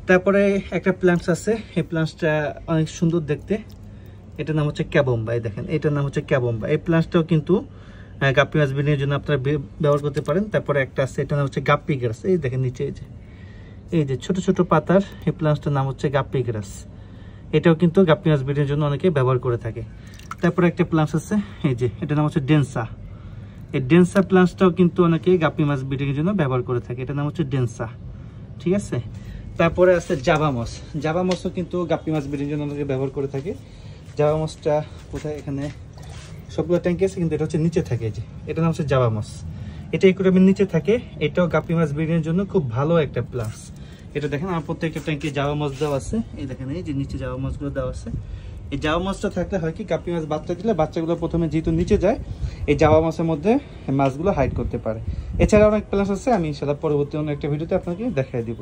তারপরে একটা প্লান্টস আছে, এই প্লান্টসটা অনেক সুন্দর দেখতে, এটার নাম হচ্ছে ক্যাবম্বা। দেখেন এটার নাম হচ্ছে ক্যাবম্বা। এই প্লান্টসটাও কিন্তু গাপ্পি মাছ ব্রিডিং এর জন্য আপনারা ব্যবহার করতে পারেন। তারপরে একটা আছে, এটার নাম হচ্ছে গাপ্পি গ্রাস। এই দেখেন নিচে এই যে ছোট ছোট পাতার এই প্লান্টসটার নাম হচ্ছে গাপ্পি গ্রাস। এটাও কিন্তু গাপ্পি মাছ ব্রিডিং এর জন্য অনেকে ব্যবহার করে থাকে। তারপরে একটা প্লান্টস আছে, এই যে এটার নাম হচ্ছে ডেন্সা। এই ডেন্সা প্লান্টসটাও কিন্তু অনেকে গাপ্পি মাছ ব্রিডিং এর জন্য ব্যবহার করে থাকে। এটার নাম হচ্ছে ডেন্সা, ঠিক আছে। তারপরে আছে জাভা মস। জাভা মসও কিন্তু গাপ্পি মাছ ব্রিডিং এর জন্য অনেকে ব্যবহার করে থাকে। জাভা মসটা কোথায়, এখানে সবগুলো ট্যাঙ্কি আছে, কিন্তু এটা হচ্ছে নিচে থাকে। যে এটার নাম হচ্ছে জাভা মস, এটা একুরিয়ামের নিচে থাকে। এটাও গাপ্পি মাছ ব্রিডিং এর জন্য খুব ভালো একটা প্লান্টস। এটা দেখেন আমার প্রত্যেকটা ট্যাঙ্কি জাভা মস দেওয়া আছে। এই দেখেন এই যে নিচে জাভা মসগুলো দেওয়া আছে। এই জাভা মাছটা থাকলে হয় কি, গাপ্পি মাছ বাচ্চা দিলে বাচ্চাগুলো প্রথমে যেহেতু নিচে যায়, এই জাভা মাছের মধ্যে মাছগুলো হাইড করতে পারে। এছাড়া অনেক প্লান্টস আছে, আমি ইনশাআল্লাহ পরবর্তী অন্য একটা ভিডিওতে আপনাকে দেখাই দিব।